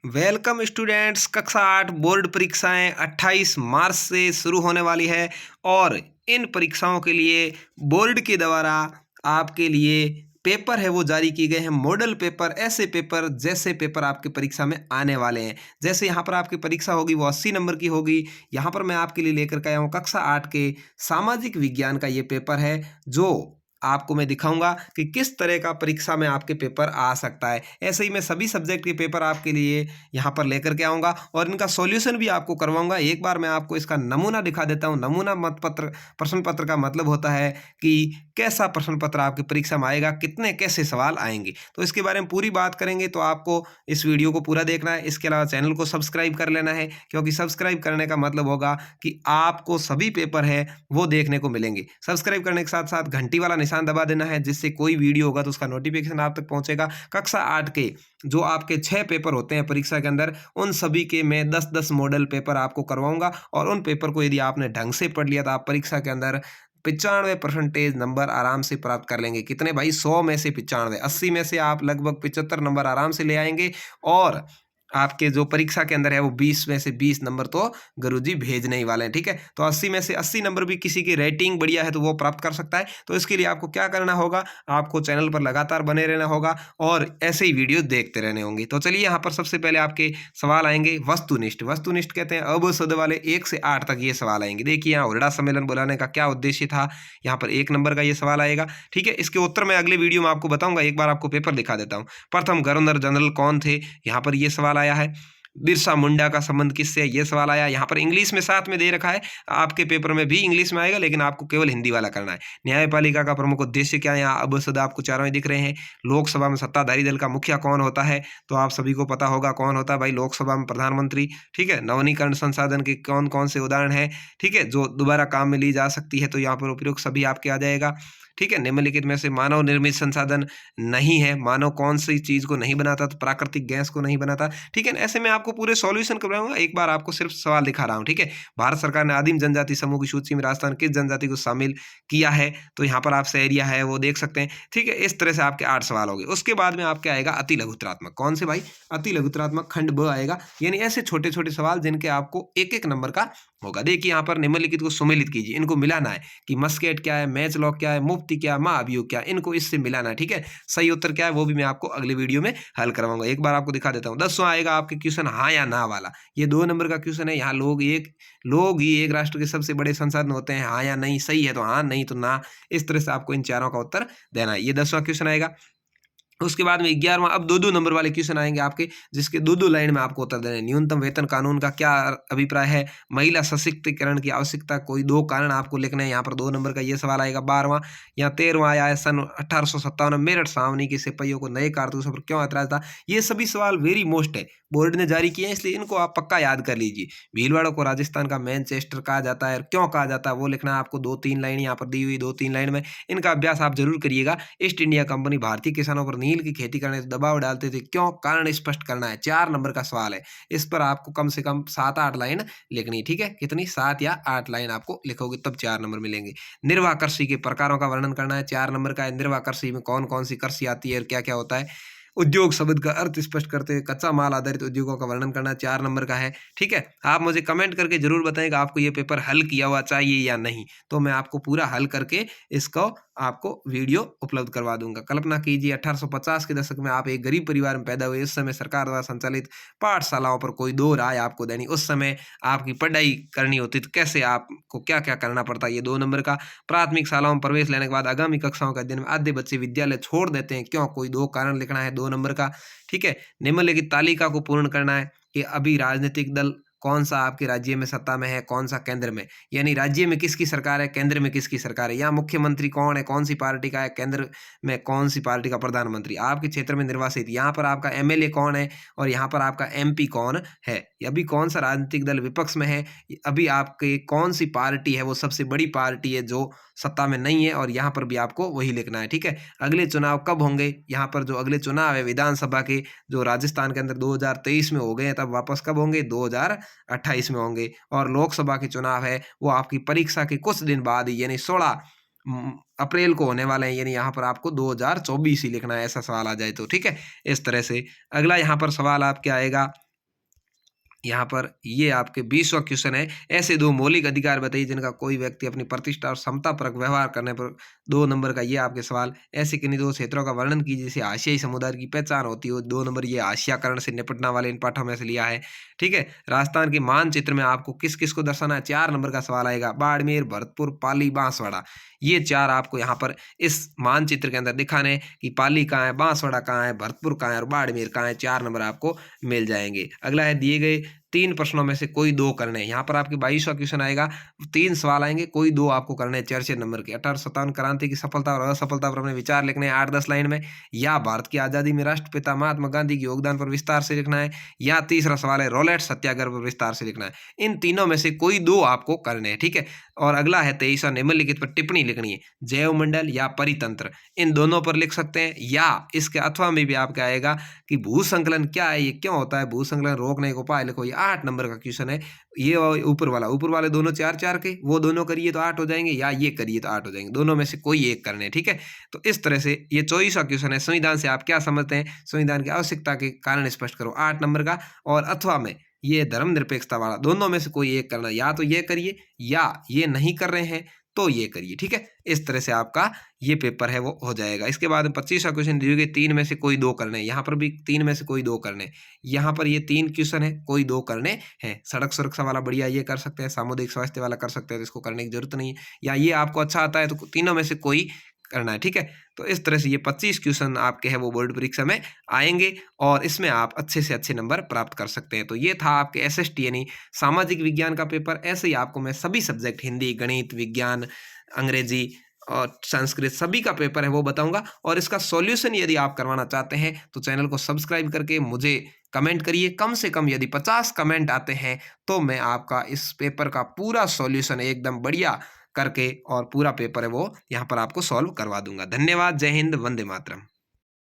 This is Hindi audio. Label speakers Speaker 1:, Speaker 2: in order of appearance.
Speaker 1: Welcome students. कक्षा 8 बोर्ड परीक्षाएं 28 मार्च से शुरू होने वाली है और इन परीक्षाओं के लिए बोर्ड के द्वारा आपके लिए पेपर है वो जारी किए गए हैं। मॉडल पेपर, ऐसे पेपर जैसे पेपर आपके परीक्षा में आने वाले हैं। जैसे यहाँ पर आपकी परीक्षा होगी वो 80 नंबर की होगी। यहाँ पर मैं आपके लिए लेकर के आया हूँ कक्षा 8 के सामाजिक विज्ञान का ये पेपर है, जो आपको मैं दिखाऊंगा कि किस तरह का परीक्षा में आपके पेपर आ सकता है। ऐसे ही मैं सभी सब्जेक्ट के पेपर आपके लिए यहाँ पर लेकर के आऊँगा और इनका सॉल्यूशन भी आपको करवाऊँगा। एक बार मैं आपको इसका नमूना दिखा देता हूँ। नमूना मत पत्र प्रश्न पत्र का मतलब होता है कि कैसा प्रश्न पत्र आपकी परीक्षा में आएगा, कितने कैसे सवाल आएंगे। तो इसके बारे में पूरी बात करेंगे, तो आपको इस वीडियो को पूरा देखना है। इसके अलावा चैनल को सब्सक्राइब कर लेना है, क्योंकि सब्सक्राइब करने का मतलब होगा कि आपको सभी पेपर है वो देखने को मिलेंगे। सब्सक्राइब करने के साथ साथ घंटी वाला निशान दबा देना है, जिससे कोई वीडियो होगा तो उसका नोटिफिकेशन आप तक पहुंचेगा। कक्षा 8 के जो आपके 6 पेपर होते हैं परीक्षा के अंदर, उन सभी के मैं 10-10 मॉडल पेपर आपको करवाऊंगा और उन पेपर को यदि आपने ढंग से पढ़ लिया तो आप परीक्षा के अंदर 95% नंबर आराम से प्राप्त कर लेंगे। कितने भाई? 100 में से 95, 80 में से आप लगभग 75 नंबर आराम से ले आएंगे और आपके जो परीक्षा के अंदर है वो 20 में से 20 नंबर तो गुरुजी भेजने ही वाले हैं। ठीक है, तो 80 में से 80 नंबर भी किसी की रेटिंग बढ़िया है तो वो प्राप्त कर सकता है। तो इसके लिए आपको क्या करना होगा, आपको चैनल पर लगातार बने रहना होगा और ऐसे ही वीडियो देखते रहने होंगे। तो चलिए, यहाँ पर सबसे पहले आपके सवाल आएंगे वस्तुनिष्ठ। वस्तुनिष्ठ कहते हैं अब शब्द वाले 1 से 8 तक ये सवाल आएंगे। देखिए, यहाँ हुरडा सम्मेलन बुलाने का क्या उद्देश्य था, यहाँ पर 1 नंबर का ये सवाल आएगा। ठीक है, इसके उत्तर मैं अगले वीडियो में आपको बताऊंगा। एक बार आपको पेपर दिखा देता हूँ। प्रथम गवर्नर जनरल कौन थे, यहाँ पर ये सवाल आया है। बिरसा मुंडा का संबंध किससे है, ये सवाल आया। यहाँ पर इंग्लिश में साथ में दे रखा है, आपके पेपर में भी इंग्लिश में आएगा, लेकिन आपको केवल हिंदी वाला करना है। न्यायपालिका का प्रमुख उद्देश्य क्या है, यहाँ अब सदा आपको चारों ही दिख रहे हैं। लोकसभा में सत्ताधारी दल का मुखिया कौन होता है, तो आप सभी को पता होगा कौन होता है भाई, लोकसभा में प्रधानमंत्री। ठीक है, नवनीकरण संसाधन के कौन कौन से उदाहरण है, ठीक है, जो दोबारा काम में ली जा सकती है, तो यहाँ पर उपयुक्त सभी आपके आ जाएगा। ठीक है, निम्नलिखित में से मानव निर्मित संसाधन नहीं है। मानव कौन सी चीज को नहीं बनाता, तो प्राकृतिक गैस को नहीं बनाता। ठीक है, ऐसे में आपको पूरे सॉल्यूशन करवाऊंगा। एक बार आपको सिर्फ सवाल दिखा रहा हूँ। ठीक है, भारत सरकार ने आदिम जनजाति समूह की सूची में राजस्थान किस जनजाति को शामिल किया है, तो यहाँ पर आप एरिया है वो देख सकते हैं। ठीक है, इस तरह से आपके 8 सवाल हो गए। उसके बाद में आपके आएगा अति लघुतरात्मक। कौन से भाई? अति लघुतरात्मक खंड ब आएगा, यानी ऐसे छोटे छोटे सवाल जिनके आपको 1-1 नंबर का होगा। देखिए, यहाँ पर निम्नलिखित को सुमेलित कीजिए, इनको मिलाना है कि मस्केट क्या है, मैच लॉक क्या है, मुफ्ती क्या, महाअभियोग क्या, इनको इससे मिलाना है। ठीक है, सही उत्तर क्या है वो भी मैं आपको अगले वीडियो में हल करवाऊंगा। एक बार आपको दिखा देता हूँ। 10वां आएगा आपके क्वेश्चन हाँ या ना वाला। ये 2 नंबर का क्वेश्चन है। यहाँ लोग ही एक राष्ट्र के सबसे बड़े संसाधन होते हैं। हाँ या नहीं, सही है तो हाँ, नहीं तो ना। इस तरह से आपको इन चारों का उत्तर देना है। ये 10वां क्वेश्चन आएगा। उसके बाद में 11वां, अब 2-2 नंबर वाले क्वेश्चन आएंगे आपके, जिसके 2-2 लाइन में आपको उत्तर देना है। न्यूनतम वेतन कानून का क्या अभिप्राय है, महिला सशक्तिकरण की आवश्यकता, कोई 2 कारण आपको लिखने हैं। यहाँ पर 2 नंबर का ये सवाल आएगा। 12वां, यहाँ 13वां आया है सन 1857 में मेरठ छावनी के सिपाहियों को नए कारतूसों पर क्यों ऐतराज था। ये सभी सवाल वेरी मोस्ट है, बोर्ड ने जारी किए हैं, इसलिए इनको आप पक्का याद कर लीजिए। भीलवाड़ा को राजस्थान का मैनचेस्टर कहा जाता है, क्यों कहा जाता है वो लिखना है आपको। 2-3 लाइन यहाँ पर दी हुई, 2-3 लाइन में इनका अभ्यास आप जरूर करिएगा। ईस्ट इंडिया कंपनी भारतीय किसानों पर नील की खेती करने से दबाव डालते थे, क्यों, कारण स्पष्ट करना है। 4 नंबर का सवाल है, इस पर आपको कम से कम 7-8 लाइन लिखनी है। ठीक है, कितनी? 7 या 8 लाइन आपको लिखोगे तब 4 नंबर मिलेंगे। निर्वाह कृषि के प्रकारों का वर्णन करना है, 4 नंबर का है। निर्वाह कृषि में कौन कौन सी कृषि आती है और क्या क्या होता है। उद्योग शब्द का अर्थ स्पष्ट करते हुए कच्चा माल आधारित उद्योगों का वर्णन करना, 4 नंबर का है। ठीक है, आप मुझे कमेंट करके जरूर बताएंगे आपको ये पेपर हल किया हुआ चाहिए या नहीं, तो मैं आपको पूरा हल करके इसको आपको वीडियो उपलब्ध करवा दूंगा। कल्पना कीजिए 1850 के दशक में आप एक गरीब परिवार में पैदा हुए। इस समय सरकार द्वारा संचालित पाठशालाओं पर कोई 2 राय आपको देनी। उस समय आपकी पढ़ाई करनी होती तो कैसे आपको क्या क्या करना पड़ता, ये 2 नंबर का। प्राथमिक शालाओं में प्रवेश लेने के बाद आगामी कक्षाओं के अध्ययन में आधे बच्चे विद्यालय छोड़ देते हैं, क्यों, कोई 2 कारण लिखना है, 2 नंबर का। ठीक है, निम्नलिखित तालिका को पूर्ण करना है कि अभी राजनीतिक दल कौन सा आपके राज्य में सत्ता में है, कौन सा केंद्र में, यानी राज्य में किसकी सरकार है, केंद्र में किसकी सरकार है। यहाँ मुख्यमंत्री कौन है, कौन सी पार्टी का है, केंद्र में कौन सी पार्टी का प्रधानमंत्री, आपके क्षेत्र में निर्वासित, यहाँ पर आपका एमएलए कौन है और यहाँ पर आपका एमपी कौन है, अभी कौन सा राजनीतिक दल विपक्ष में है, अभी आपके कौन सी पार्टी है वो सबसे बड़ी पार्टी है जो सत्ता में नहीं है, और यहाँ पर भी आपको वही लिखना है। ठीक है, अगले चुनाव कब होंगे, यहाँ पर जो अगले चुनाव है विधानसभा के, जो राजस्थान के अंदर 2023 में हो गए हैं, तब वापस कब होंगे, 2028 में होंगे। और लोकसभा के चुनाव है वो आपकी परीक्षा के कुछ दिन बाद ही, यानी 16 अप्रैल को होने वाले हैं, यानी यहाँ पर आपको 2024 ही लिखना है, ऐसा सवाल आ जाए तो। ठीक है, इस तरह से। अगला यहाँ पर सवाल आपके आएगा यहाँ पर ये आपके 20वां क्वेश्चन है। ऐसे 2 मौलिक अधिकार बताइए जिनका कोई व्यक्ति अपनी प्रतिष्ठा और समतापरक व्यवहार करने पर 2 नंबर का ये आपके सवाल। ऐसे किन्हीं 2 क्षेत्रों का वर्णन कीजिए जिसे आशियाई समुदाय की पहचान होती हो। 2 नंबर ये आशियाकरण से निपटना वाले इन पाठों में से लिया है। ठीक है? राजस्थान के मानचित्र में आपको किस-किस को दर्शाना है? 4 नंबर का सवाल आएगा। बाड़मेर, भरतपुर, पाली, बांसवाड़ा। ये 4 आपको यहाँ पर इस मानचित्र के अंदर दिखाने हैं कि पाली कहाँ है, बांसवाड़ा कहाँ है, भरतपुर कहाँ है और बाड़मेर कहाँ है। 4 नंबर आपको मिल जाएँगे। अगला है दिए गए 3 प्रश्नों में से कोई 2 करने हैं। यहाँ पर आपके 22वां क्वेश्चन आएगा। 3 सवाल आएँगे, कोई 2 आपको करने हैं 4-4 नंबर के। 1857 क्रांति की सफलता और असफलता पर अपने विचार लिखने हैं 8-10 लाइन में, या भारत की आज़ादी में राष्ट्रपिता महात्मा गांधी के योगदान पर विस्तार से लिखना है, या तीसरा सवाल है रॉलेट सत्याग्रह पर विस्तार से लिखना है। इन तीनों में से कोई 2 आपको करने हैं, ठीक है? और अगला है 23वां निम्नलिखित पर टिप्पणी लिखनी है। जैवमंडल या परितंत्र, इन दोनों पर लिख सकते हैं, या इसके अथवा में भी आपका आएगा कि भूसंकलन क्या है, ये क्यों होता है, भूसंकलन रोकने का उपाय लिखो। ये 8 नंबर का क्वेश्चन है। ये ऊपर वाले दोनों 4-4 के, वो दोनों करिए तो 8 हो जाएंगे, या ये करिए तो 8 हो जाएंगे। दोनों में से कोई एक करने हैं, ठीक है? तो इस तरह से ये 24वां क्वेश्चन है। संविधान से आप क्या समझते हैं? संविधान की आवश्यकता के कारण स्पष्ट करो, 8 नंबर का। और अथवा में ये धर्मनिरपेक्षता वाला, दोनों में से कोई एक करना, या तो ये करिए या ये नहीं कर रहे हैं तो ये करिए, ठीक है? इस तरह से आपका ये पेपर है वो हो जाएगा। इसके बाद में 25वां क्वेश्चन दिए गए 3 में से कोई 2 करने हैं। यहाँ पर भी 3 में से कोई 2 करने हैं। यहाँ पर ये 3 क्वेश्चन है, कोई 2 करने हैं। सड़क सुरक्षा वाला बढ़िया ये कर सकते हैं, सामुदायिक स्वास्थ्य वाला कर सकते हैं, तो इसको करने की जरूरत नहीं है। या ये आपको अच्छा आता है तो तीनों में से कोई करना है, ठीक है? तो इस तरह से ये 25 क्वेश्चन आपके हैं वो बोर्ड परीक्षा में आएँगे और इसमें आप अच्छे से अच्छे नंबर प्राप्त कर सकते हैं। तो ये था आपके एसएसटी यानी सामाजिक विज्ञान का पेपर। ऐसे ही आपको मैं सभी सब्जेक्ट हिंदी, गणित, विज्ञान, अंग्रेजी और संस्कृत सभी का पेपर है वो बताऊँगा। और इसका सॉल्यूशन यदि आप करवाना चाहते हैं तो चैनल को सब्सक्राइब करके मुझे कमेंट करिए। कम से कम यदि 50 कमेंट आते हैं तो मैं आपका इस पेपर का पूरा सॉल्यूशन एकदम बढ़िया करके और पूरा पेपर है वो यहाँ पर आपको सॉल्व करवा दूँगा। धन्यवाद। जय हिंद। वंदे मातरम।